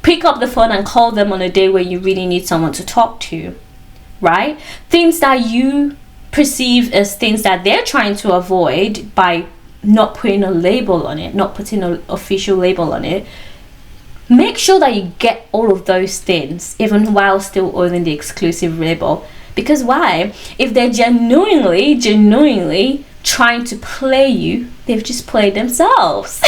pick up the phone and call them on a day where you really need someone to talk to, right? Things that you perceive as things that they're trying to avoid by not putting a label on it, not putting an official label on it. Make sure that you get all of those things even while still holding the exclusive label. Because why? If they're genuinely trying to play you, they've just played themselves.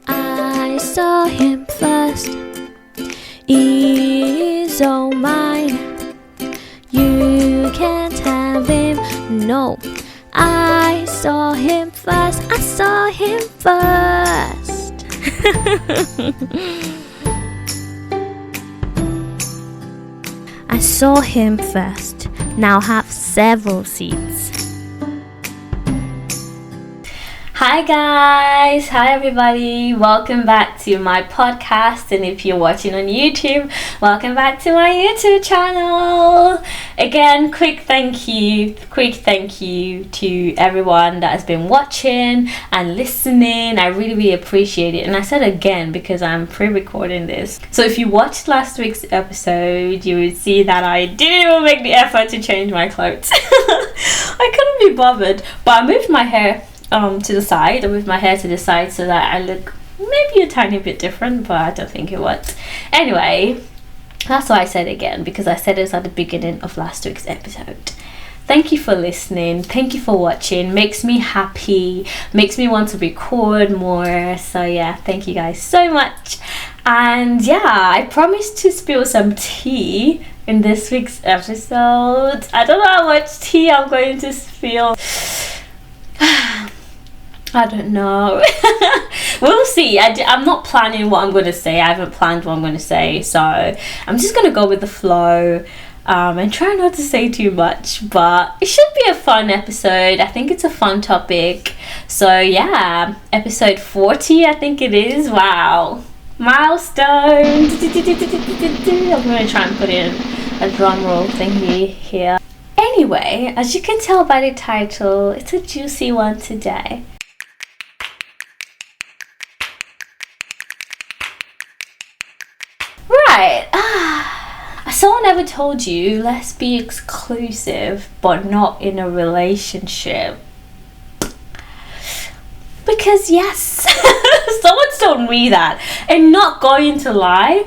I saw him first, he's all mine. You can't have him, no. I saw him first, I saw him first. I saw him first, now have several seats. Hi guys, hi everybody, welcome back to my podcast, and if you're watching on YouTube, welcome back to my YouTube channel. Again, quick thank you to everyone that has been watching and listening. I really appreciate it, and I said again because I'm pre-recording this. So if you watched last week's episode, you would see that I didn't even make the effort to change my clothes. I couldn't be bothered, but I moved my hair to the side. I moved my hair to the side so that I look maybe a tiny bit different, but I don't think it was. Anyway, that's why I said again, because I said it at the beginning of last week's episode. Thank you for listening, thank you for watching, makes me happy, makes me want to record more. So yeah, thank you guys so much. And yeah, I promised to spill some tea in this week's episode. I don't know how much tea I'm going to spill. I don't know. We'll see. I'm not planning what I'm going to say. I haven't planned what I'm going to say. So I'm just going to go with the flow and try not to say too much. But it should be a fun episode. I think it's a fun topic. So yeah, episode 40 I think it is. Wow. Milestone. I'm going to try and put in a drum roll thingy here. Anyway, as you can tell by the title, it's a juicy one today. Right, someone ever told you, let's be exclusive, but not in a relationship? Because yes, someone's told me that. And not going to lie,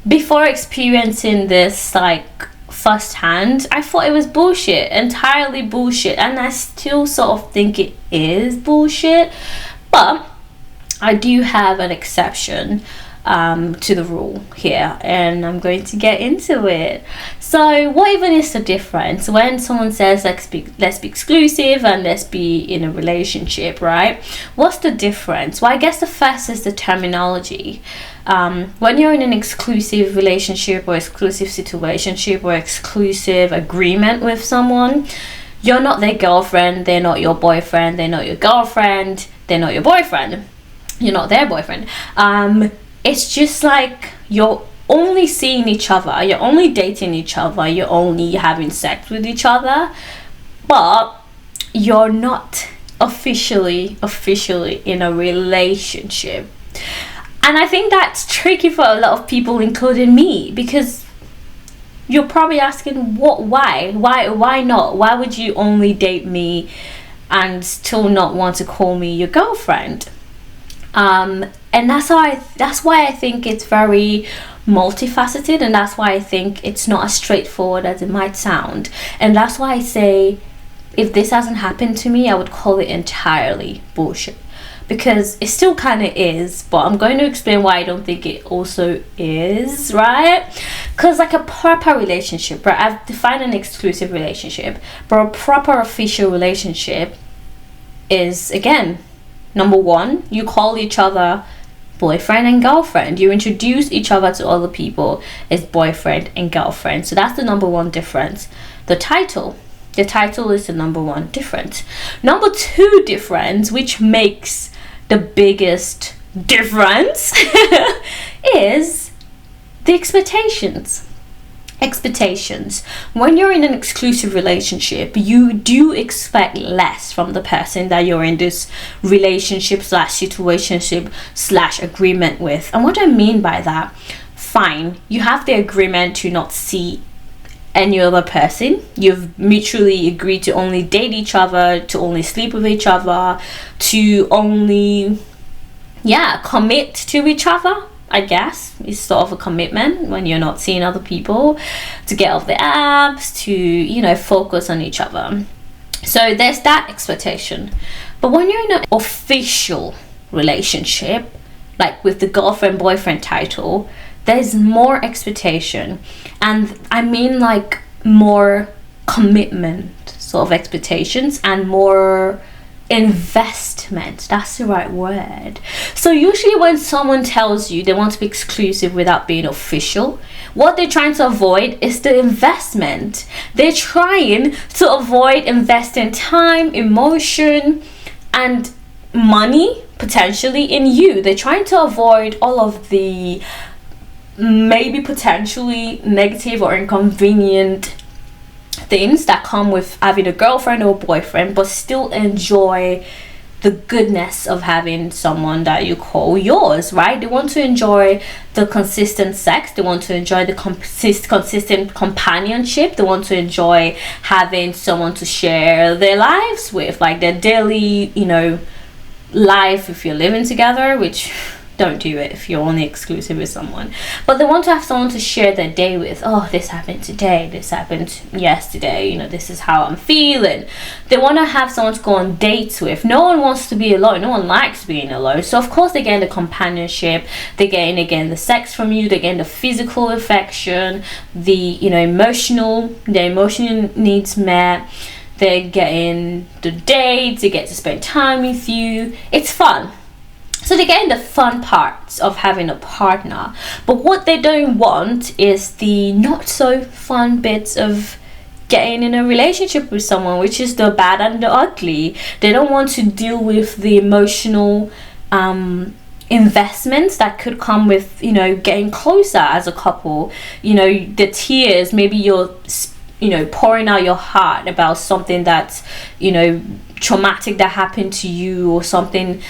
before experiencing this like firsthand, I thought it was bullshit, entirely bullshit, and I still sort of think it is bullshit. But I do have an exception to the rule here, and I'm going to get into it. So what even is the difference when someone says let's be exclusive and let's be in a relationship, right? What's the difference? Well, I guess the first is the terminology. When you're in an exclusive relationship or exclusive situationship or exclusive agreement with someone, you're not their girlfriend, they're not your boyfriend, they're not your girlfriend, they're not your boyfriend, you're not their boyfriend. It's just like you're only seeing each other, you're only dating each other, you're only having sex with each other, but you're not officially in a relationship. And I think that's tricky for a lot of people, including me, because you're probably asking, why not? Why would you only date me and still not want to call me your girlfriend? And that's why I think it's very multifaceted, and that's why I think it's not as straightforward as it might sound. And that's why I say, if this hasn't happened to me, I would call it entirely bullshit, because it still kind of is, but I'm going to explain why I don't think it also is, right? Because like a proper relationship, right, I've defined an exclusive relationship, but a proper official relationship is, again, number one, you call each other boyfriend and girlfriend. You introduce each other to other people as boyfriend and girlfriend. So that's the number one difference. The title is the number one difference. Number two difference, which makes the biggest difference, is the expectations. Expectations. When you're in an exclusive relationship, you do expect less from the person that you're in this relationship slash situationship slash agreement with. And what I mean by that, fine, you have the agreement to not see any other person. You've mutually agreed to only date each other, to only sleep with each other, to only commit to each other. I guess it's sort of a commitment when you're not seeing other people, to get off the apps, to focus on each other. So there's that expectation. But when you're in an official relationship, like with the girlfriend boyfriend title, there's more expectation, and I mean like more commitment sort of expectations and more investment. That's the right word. So usually when someone tells you they want to be exclusive without being official, what they're trying to avoid is the investment. They're trying to avoid investing time, emotion, and money potentially in you. They're trying to avoid all of the maybe potentially negative or inconvenient things that come with having a girlfriend or boyfriend, but still enjoy the goodness of having someone that you call yours, right? They want to enjoy the consistent sex. They want to enjoy the consistent companionship. They want to enjoy having someone to share their lives with, like their daily, life if you're living together, which don't do it if you're only exclusive with someone. But they want to have someone to share their day with. Oh, this happened today, this happened yesterday, this is how I'm feeling. They want to have someone to go on dates with. No one wants to be alone. No one likes being alone. So of course they're getting the companionship, they're getting again the sex from you, they're getting the physical affection, the emotional needs met, they're getting the dates, they get to spend time with you. It's fun. So they're getting the fun parts of having a partner, but what they don't want is the not so fun bits of getting in a relationship with someone, which is the bad and the ugly. They don't want to deal with the emotional investments that could come with getting closer as a couple. The tears, maybe you're pouring out your heart about something that's traumatic that happened to you, or something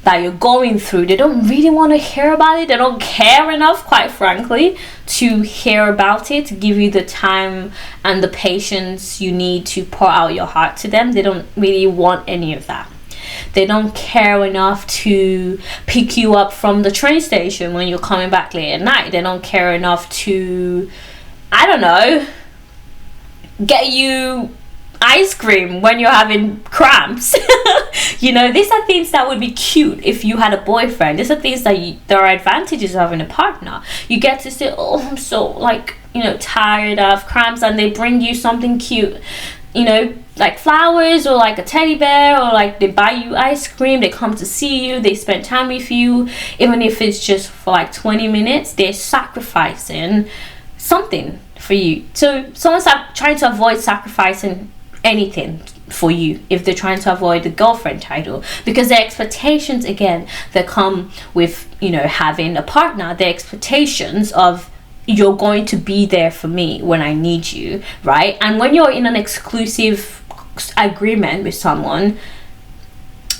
that you're going through. They don't really want to hear about it. They don't care enough, quite frankly, to hear about it, to give you the time and the patience you need to pour out your heart to them. They don't really want any of that. They don't care enough to pick you up from the train station when you're coming back late at night. They don't care enough to, get you ice cream when you're having cramps. These are things that would be cute if you had a boyfriend. These are things that there are advantages of having a partner. You get to say, oh, I'm so tired of cramps, and they bring you something cute, like flowers, or like a teddy bear, or like they buy you ice cream, they come to see you, they spend time with you, even if it's just for like 20 minutes. They're sacrificing something for you. So someone's trying to avoid sacrificing anything for you if they're trying to avoid the girlfriend title, because the expectations again that come with having a partner, the expectations of you're going to be there for me when I need you, right? And when you're in an exclusive agreement with someone,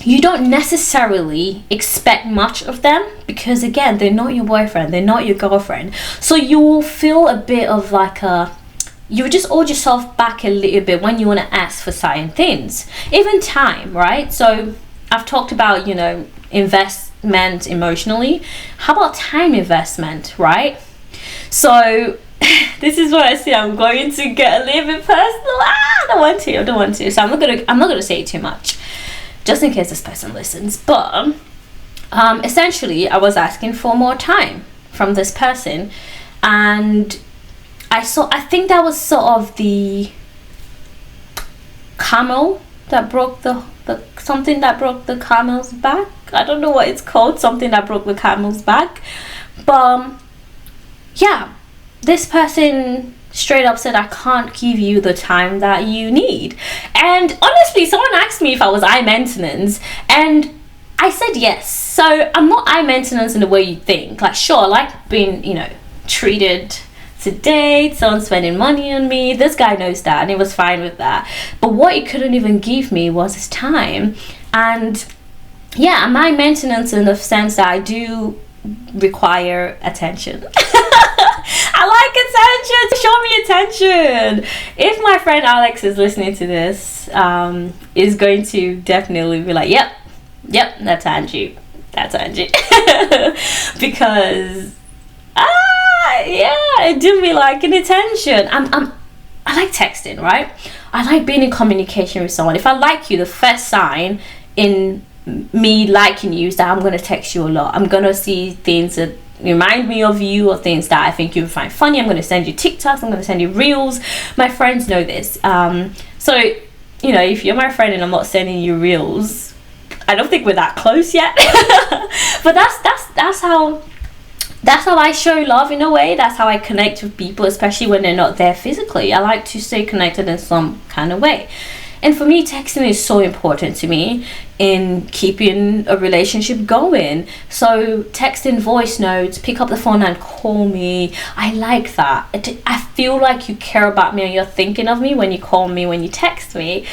you don't necessarily expect much of them, because again, they're not your boyfriend, they're not your girlfriend. So you will feel a bit of like you just hold yourself back a little bit when you want to ask for certain things, even time, right? So I've talked about investment emotionally. How about time investment, right? So this is what I say. I'm going to get a little bit personal. I don't want to. So I'm not gonna say too much, just in case this person listens. But essentially, I was asking for more time from this person, and I think that was sort of the camel that broke the something that broke the camel's back. I don't know what it's called, something that broke the camel's back. But yeah, this person straight up said, I can't give you the time that you need. And honestly, someone asked me if I was high maintenance, and I said yes. So I'm not high maintenance in the way you think. Like, sure, I like being treated to date, someone's spending money on me. This guy knows that, and he was fine with that. But what he couldn't even give me was his time. And yeah, my maintenance, in the sense that I do require attention. I like attention. Show me attention. If my friend Alex is listening to this, is going to definitely be like, yep, that's Angie. Because yeah, I do be liking attention. I like texting, right? I like being in communication with someone. If I like you, the first sign in me liking you is that I'm going to text you a lot. I'm going to see things that remind me of you, or things that I think you would find funny. I'm going to send you TikToks. I'm going to send you reels. My friends know this. So, if you're my friend and I'm not sending you reels, I don't think we're that close yet. But that's how I show love, in a way. That's how I connect with people, especially when they're not there physically. I like to stay connected in some kind of way. And for me, texting is so important to me in keeping a relationship going. So texting, voice notes, pick up the phone and call me. I like that. I feel like you care about me and you're thinking of me when you call me, when you text me.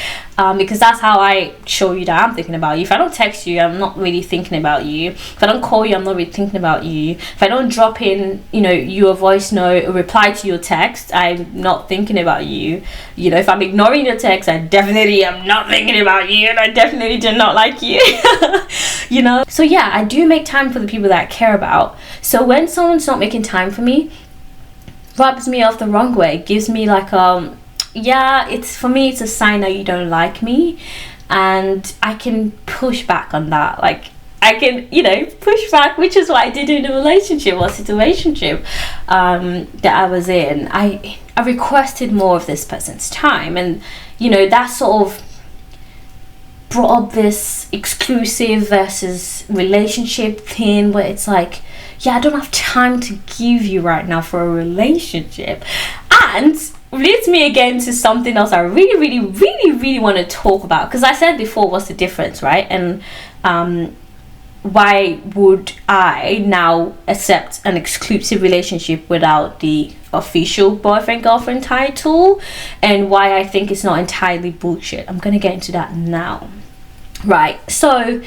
Because that's how I show you that I'm thinking about you. If I don't text you, I'm not really thinking about you. If I don't call you, I'm not really thinking about you. If I don't drop in, your voice note, a reply to your text, I'm not thinking about you. If I'm ignoring your text, I definitely am not thinking about you, and I definitely do not like you. So yeah, I do make time for the people that I care about. So when someone's not making time for me, rubs me off the wrong way, gives me like it's a sign that you don't like me, and I can push back on that. Like, I can push back, which is what I did in a relationship or situationship that I was in. I requested more of this person's time, and that sort of brought up this exclusive versus relationship thing, where it's like, yeah, I don't have time to give you right now for a relationship. And leads me again to something else I really, really, really, really want to talk about, because I said before, what's the difference, right? And why would I now accept an exclusive relationship without the official boyfriend-girlfriend title, and why I think it's not entirely bullshit. I'm gonna get into that now. Right, so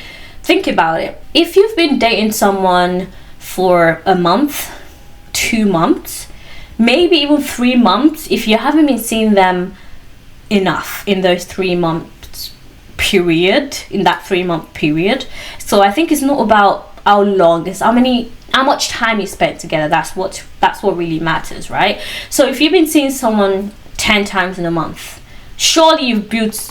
think about it. If you've been dating someone for a month, 2 months, maybe even 3 months, if you haven't been seeing them enough in those 3 months period, in that 3-month period. So I think it's not about how long, it's how much time you spent together. That's what really matters, right? So if you've been seeing someone 10 times in a month, surely you've built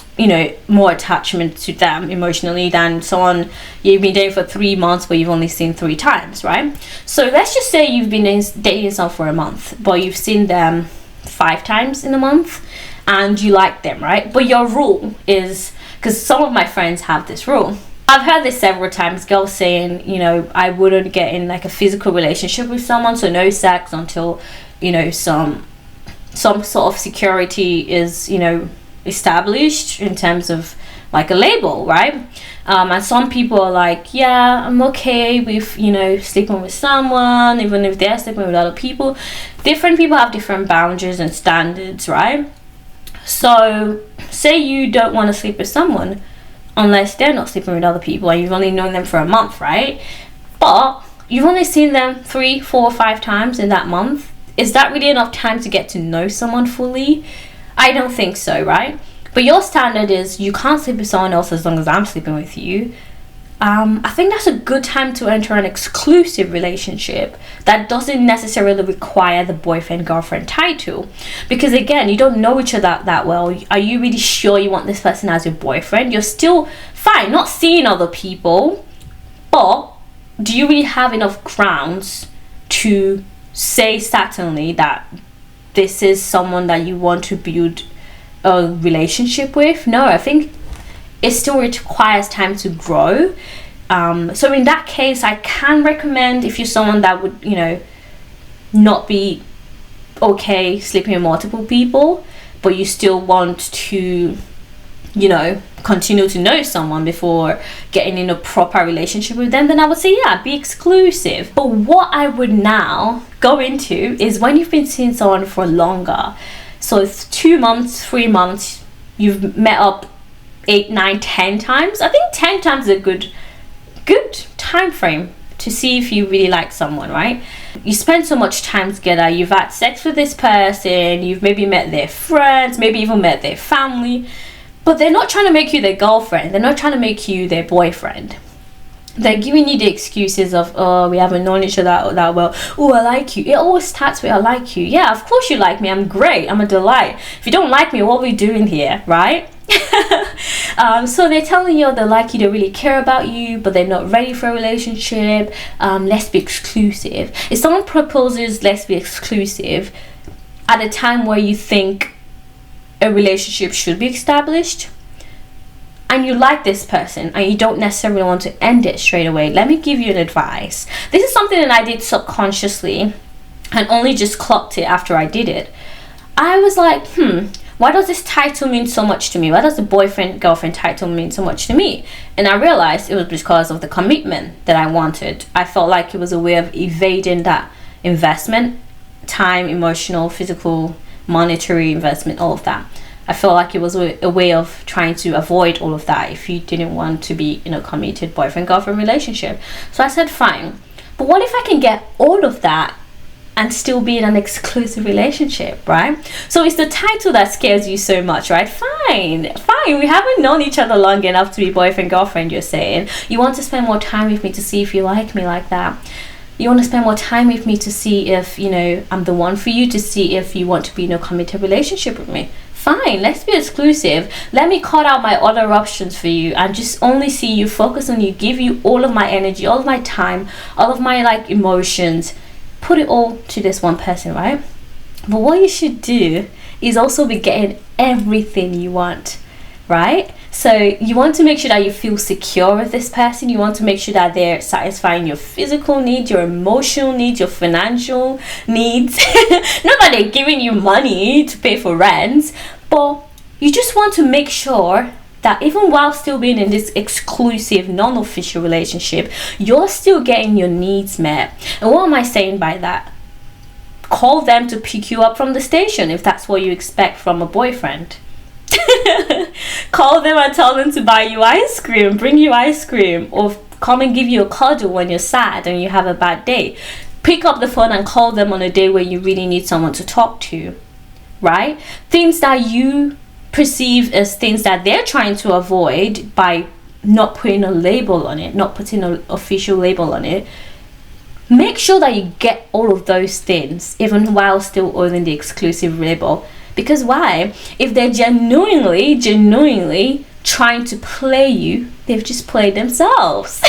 more attachment to them emotionally than someone you've been dating for 3 months but you've only seen 3 times, right? So let's just say you've been dating someone for a month, but you've seen them 5 times in a month and you like them, right? But your rule is, because some of my friends have this rule, I've heard this several times, girls saying, I wouldn't get in like a physical relationship with someone, so no sex until some sort of security is established in terms of like a label, right? And some people are like, yeah, I'm okay with sleeping with someone even if they're sleeping with other people. Different people have different boundaries and standards, right? So say you don't want to sleep with someone unless they're not sleeping with other people and you've only known them for a month, right? But you've only seen them 3, 4, 5 times in that month. Is that really enough time to get to know someone fully? I don't think so, right? But your standard is you can't sleep with someone else as long as I'm sleeping with you. I think that's a good time to enter an exclusive relationship that doesn't necessarily require the boyfriend-girlfriend title. Because again, you don't know each other that well. Are you really sure you want this person as your boyfriend? You're still fine, not seeing other people, but do you really have enough grounds to say certainly that this is someone that you want to build a relationship with? No, I think it still requires time to grow. So in that case, I can recommend, if you're someone that would not be okay sleeping with multiple people, but you still want to continue to know someone before getting in a proper relationship with them, then I would say, yeah, be exclusive. But what I would now go into is when you've been seeing someone for longer. So it's 2 months, 3 months, you've met up 8, 9, 10 times. I think 10 times is a good time frame to see if you really like someone, right? You spend so much time together, you've had sex with this person, you've maybe met their friends, maybe even met their family, but they're not trying to make you their girlfriend, they're not trying to make you their boyfriend. They're giving you the excuses of, oh, we haven't known each other that well. Oh, I like you. It always starts with, I like you. Yeah, of course you like me. I'm great. I'm a delight. If you don't like me, what are we doing here, right? So they're telling you they like you, they really care about you, but they're not ready for a relationship. Let's be exclusive. If someone proposes let's be exclusive at a time where you think a relationship should be established, and you like this person and you don't necessarily want to end it straight away, let me give you an advice. This is something that I did subconsciously and only just clocked it after I did it. I was like, why does this title mean so much to me? Why does the boyfriend girlfriend title mean so much to me? And I realized it was because of the commitment that I wanted. I felt like it was a way of evading that investment, time, emotional, physical, monetary investment, all of that. I felt like it was a way of trying to avoid all of that if you didn't want to be in a committed boyfriend girlfriend relationship. So I said, fine, but what if I can get all of that and still be in an exclusive relationship, right? So it's the title that scares you so much, right? Fine, we haven't known each other long enough to be boyfriend girlfriend, you're saying. You want to spend more time with me to see if you like me like that. You want to spend more time with me to see if I'm the one for you, to see if you want to be in a committed relationship with me. Fine, let's be exclusive. Let me cut out my other options for you and just only see you, focus on you, give you all of my energy, all of my time, all of my emotions, put it all to this one person, right? But what you should do is also be getting everything you want, right? So you want to make sure that you feel secure with this person. You want to make sure that they're satisfying your physical needs, your emotional needs, your financial needs. Not that they're giving you money to pay for rent, but you just want to make sure that even while still being in this exclusive, non-official relationship, you're still getting your needs met. And what am I saying by that? Call them to pick you up from the station if that's what you expect from a boyfriend. Call them and tell them to buy you ice cream, bring you ice cream, or come and give you a cuddle when you're sad and you have a bad day. Pick up the phone and call them on a day where you really need someone to talk to, right? Things that you perceive as things that they're trying to avoid by not putting a label on it, not putting an official label on it. Make sure that you get all of those things even while still owning the exclusive label. Because why? If they're genuinely trying to play you, they've just played themselves.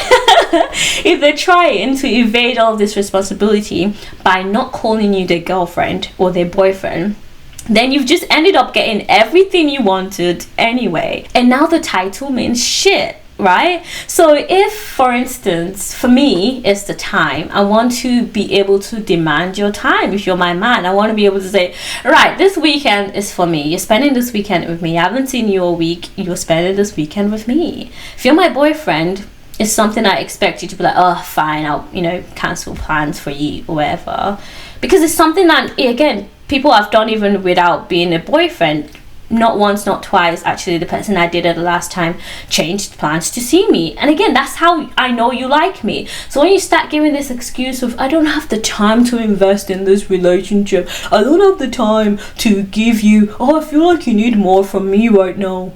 If they're trying to evade all of this responsibility by not calling you their girlfriend or their boyfriend, then you've just ended up getting everything you wanted anyway. And now the title means shit, right? So if, for instance, for me, it's the time, I want to be able to demand your time. If you're my man, I want to be able to say, right, this weekend is for me. You're spending this weekend with me. I haven't seen you all week. You're spending this weekend with me. If you're my boyfriend, it's something I expect you to be like, oh, fine, I'll, cancel plans for you or whatever. Because it's something that, again, people have done even without being a boyfriend. Not once, not twice. Actually, the person I did it the last time changed plans to see me. And again, that's how I know you like me. So when you start giving this excuse of, I don't have the time to invest in this relationship, I don't have the time to give you, oh, I feel like you need more from me right now.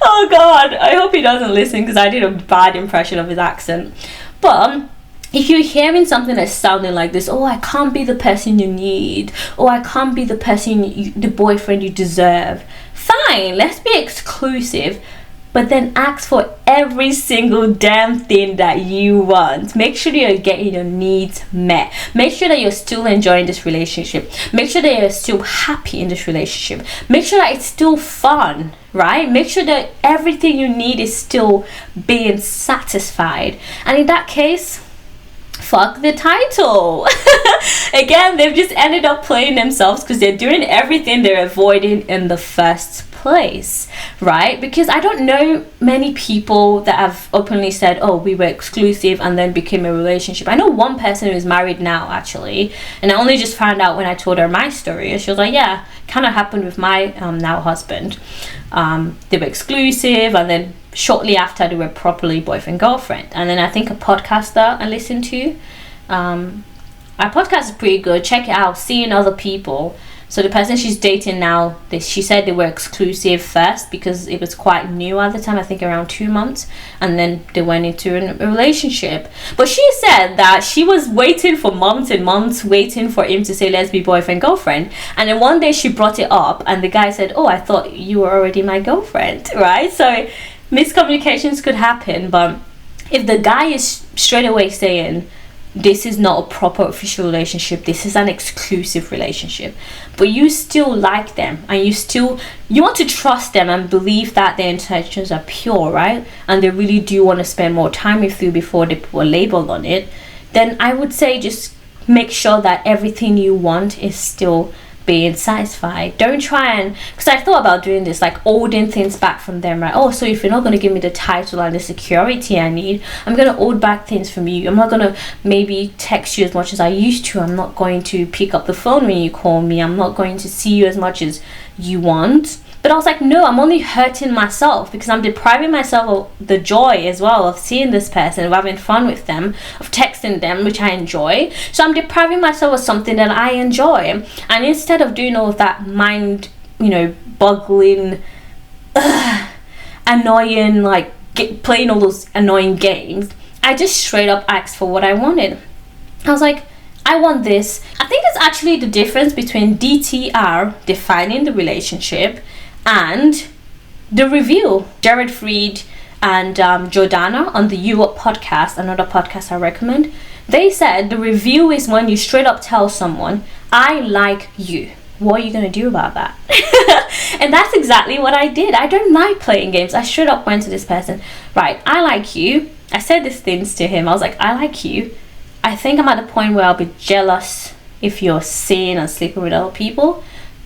Oh God, I hope he doesn't listen because I did a bad impression of his accent. But if you're hearing something that's sounding like this, oh, I can't be the person you need, or I can't be the person, the boyfriend you deserve. Fine, let's be exclusive, but then ask for every single damn thing that you want. Make sure that you're getting your needs met. Make sure that you're still enjoying this relationship. Make sure that you're still happy in this relationship. Make sure that it's still fun, right? Make sure that everything you need is still being satisfied. And in that case, fuck the title. Again, they've just ended up playing themselves because they're doing everything they're avoiding in the first place, right? Because I don't know many people that have openly said, oh, we were exclusive and then became a relationship. I know one person who's married now, actually, and I only just found out when I told her my story, and she was like, yeah, kind of happened with my now husband. They were exclusive, and then shortly after they were properly boyfriend girlfriend. And then I think a podcaster I listened to, our podcast is pretty good, check it out, seeing other people. So the person she's dating now, she said they were exclusive first because it was quite new at the time, I think around 2 months, and then they went into a relationship. But she said that she was waiting for months and months, waiting for him to say let's be boyfriend girlfriend. And then one day she brought it up and the guy said, oh, I thought you were already my girlfriend, right? So miscommunications could happen, but if the guy is straight away saying this is not a proper official relationship, this is an exclusive relationship, but you still like them and you want to trust them and believe that their intentions are pure, right, and they really do want to spend more time with you before they put a label on it, then I would say just make sure that everything you want is still being satisfied. Don't try and, because I thought about doing this, like holding things back from them, right? Oh, so if you're not going to give me the title and the security I need, I'm going to hold back things from you. I'm not going to maybe text you as much as I used to. I'm not going to pick up the phone when you call me. I'm not going to see you as much as you want. But I was like, no, I'm only hurting myself because I'm depriving myself of the joy as well of seeing this person, of having fun with them, of texting them, which I enjoy. So I'm depriving myself of something that I enjoy. And instead of doing all of that mind, boggling, annoying, like playing all those annoying games, I just straight up asked for what I wanted. I was like, I want this. I think it's actually the difference between DTR, defining the relationship, and the review. Jared Fried and Jordana on the You Up podcast, another podcast I recommend, they said the review is when you straight up tell someone, I like you. What are you going to do about that? And that's exactly what I did. I don't like playing games. I straight up went to this person, right, I like you. I said these things to him. I was like, I like you. I think I'm at the point where I'll be jealous if you're seeing and sleeping with other people.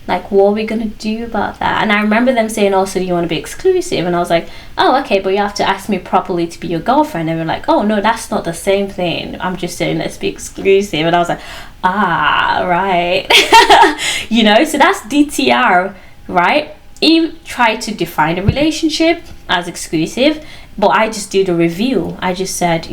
Like, what are we gonna do about that? And I remember them saying, also, do you want to be exclusive? And I was like, oh, okay, but you have to ask me properly to be your girlfriend. And they were like, oh, no, that's not the same thing. I'm just saying, let's be exclusive. And I was like, right. So that's DTR, right? You try to define a relationship as exclusive, but I just did a review. I just said,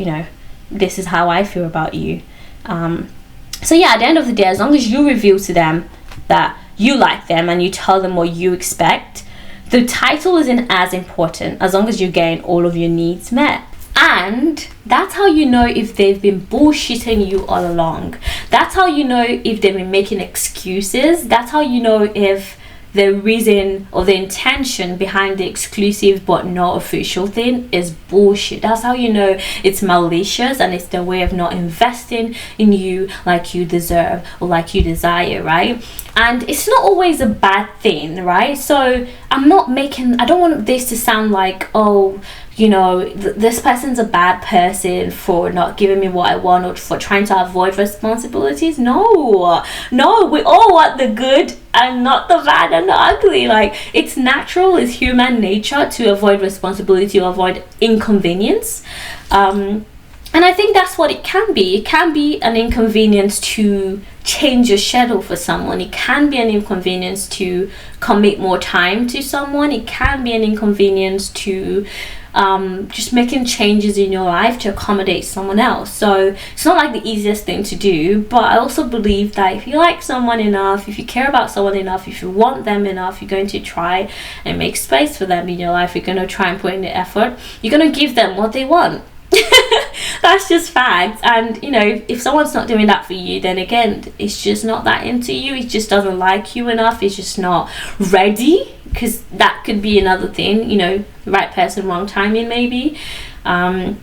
this is how I feel about you. So yeah, at the end of the day, as long as you reveal to them that you like them and you tell them what you expect, the title isn't as important as long as you're getting all of your needs met. And that's how you know if they've been bullshitting you all along. That's how you know if they've been making excuses. That's how you know if the reason or the intention behind the exclusive but not official thing is bullshit. That's how you know it's malicious and it's their way of not investing in you like you deserve or like you desire, right? And it's not always a bad thing, right? So I don't want this to sound like, oh, this person's a bad person for not giving me what I want or for trying to avoid responsibilities. No, we all want the good and not the bad and the ugly. Like, it's natural, it's human nature to avoid responsibility or avoid inconvenience. And I think that's what it can be. It can be an inconvenience to change your schedule for someone. It can be an inconvenience to commit more time to someone. It can be an inconvenience to just making changes in your life to accommodate someone else. So it's not like the easiest thing to do, but I also believe that if you like someone enough, if you care about someone enough, if you want them enough, you're going to try and make space for them in your life. You're going to try and put in the effort. You're going to give them what they want. That's just facts. And if someone's not doing that for you, then again, it's just not that into you. It just doesn't like you enough. It's just not ready, because that could be another thing, the right person, wrong timing, maybe. Maybe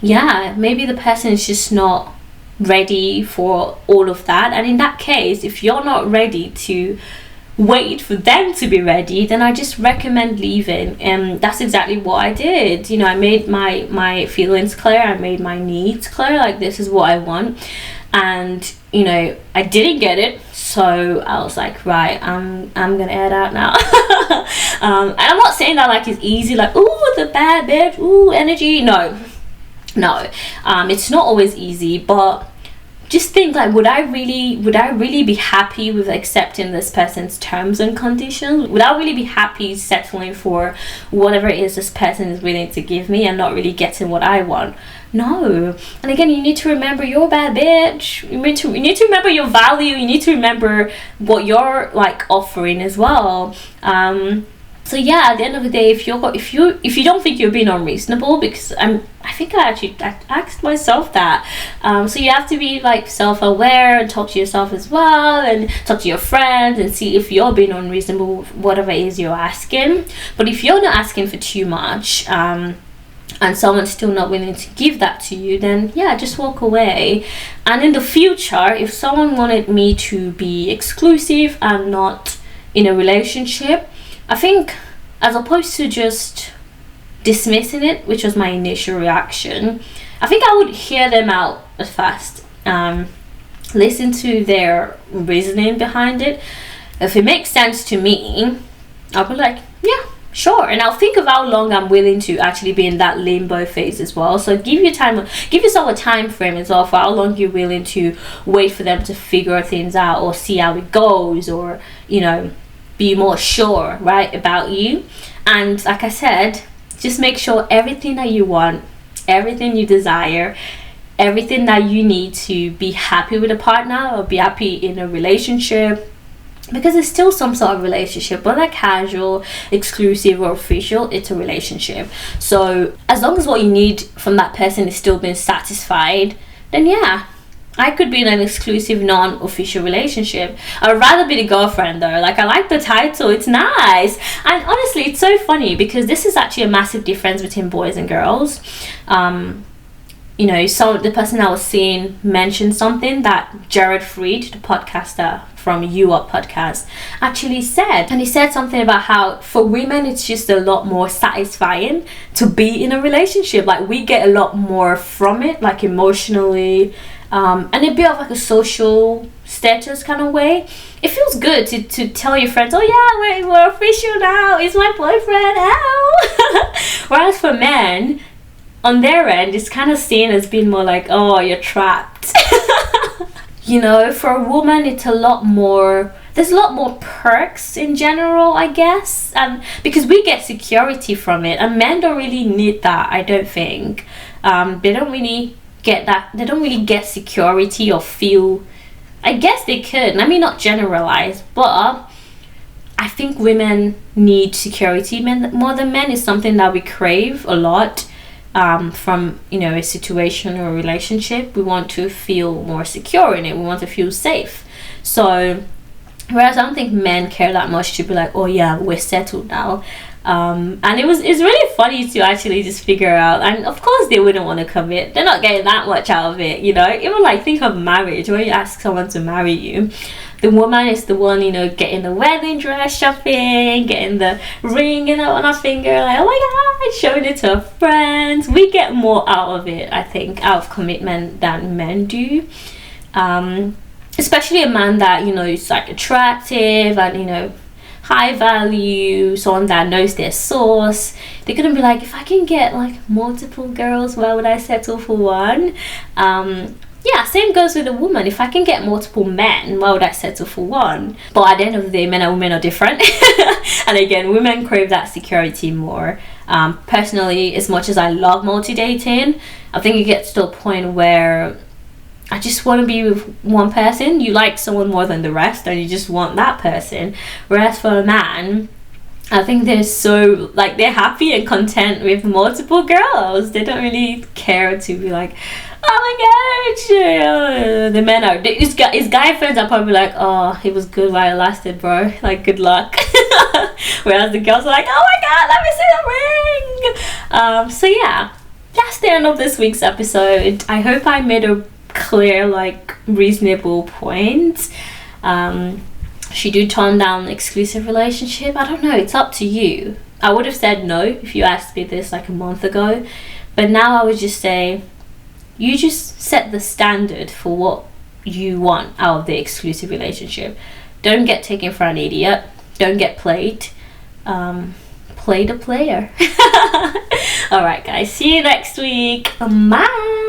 the person is just not ready for all of that. And in that case, if you're not ready to wait for them to be ready, then I just recommend leaving. And that's exactly what I did. I made my feelings clear. I made my needs clear. Like, this is what I want. And I didn't get it, so I was like, right, I'm gonna air out now. And I'm not saying that like it's easy, like, ooh, the bad bitch, ooh, energy. No, it's not always easy, but just think, like, would I really be happy with accepting this person's terms and conditions? Would I really be happy settling for whatever it is this person is willing to give me and not really getting what I want? No. And again, you need to remember you're a bad bitch. You need to remember your value. You need to remember what you're like offering as well. So yeah, at the end of the day, if you don't think you're being unreasonable, because I think I asked myself that. So you have to be like self-aware and talk to yourself as well, and talk to your friends and see if you're being unreasonable with whatever it is you're asking. But if you're not asking for too much, and someone's still not willing to give that to you, then yeah, just walk away. And in the future, if someone wanted me to be exclusive and not in a relationship, I think, as opposed to just dismissing it, which was my initial reaction, I think I would hear them out at first, listen to their reasoning behind it. If it makes sense to me, I'll be like, yeah, sure. And I'll think of how long I'm willing to actually be in that limbo phase as well. So give yourself a time frame as well for how long you're willing to wait for them to figure things out or see how it goes, or be more sure, right, about you. And like I said, just make sure everything that you want, everything you desire, everything that you need to be happy with a partner or be happy in a relationship, because it's still some sort of relationship, whether casual, exclusive, or official, it's a relationship. So as long as what you need from that person is still being satisfied, then yeah, I could be in an exclusive, non-official relationship. I'd rather be the girlfriend though. Like, I like the title, it's nice. And honestly, it's so funny because this is actually a massive difference between boys and girls. So the person I was seeing mentioned something that Jared Freed, the podcaster from You Up podcast, actually said. And he said something about how for women it's just a lot more satisfying to be in a relationship. Like, we get a lot more from it, like emotionally, and a bit of like a social status kind of way. It feels good to tell your friends, oh yeah, we're official now, he's my boyfriend, ow. Whereas for men, on their end, it's kind of seen as being more like, oh, you're trapped. For a woman, it's a lot more, there's a lot more perks in general, I guess, because we get security from it, and men don't really need that, I don't think. They don't really get that, they don't really get security or feel, I guess they could, let me not generalize, but I think women need security more than men. Is something that we crave a lot. From a situation or a relationship, we want to feel more secure in it, we want to feel safe. So whereas I don't think men care that much to be like, oh yeah, we're settled now. And it's really funny to actually just figure out, and of course they wouldn't want to commit, they're not getting that much out of it. Even like, think of marriage, when you ask someone to marry you, the woman is the one, getting the wedding dress shopping, getting the ring on our finger, like, oh my god, showing it to our friends. We get more out of it, I think, out of commitment than men do. Especially a man that, is like attractive and, high value, someone that knows their source. They're gonna be like, if I can get like multiple girls, why would I settle for one? Yeah, same goes with a woman. If I can get multiple men, why would I settle for one? But at the end of the day, men and women are different. And again, women crave that security more. Personally, as much as I love multi-dating, I think it gets to a point where I just want to be with one person. You like someone more than the rest, and you just want that person. Whereas for a man, I think they're happy and content with multiple girls. They don't really care to be like, oh my god, the men are, his guy friends are probably like, oh, it was good while it lasted, bro, like, good luck. Whereas the girls are like, oh my god, let me see the ring. So yeah, that's the end of this week's episode. I hope I made a clear, like, reasonable point. Should you turn down an exclusive relationship? I don't know, it's up to you. I would have said no if you asked me this like a month ago, but now I would just say, you just set the standard for what you want out of the exclusive relationship. Don't get taken for an idiot. Don't get played. Play the player. Alright guys, see you next week. Bye.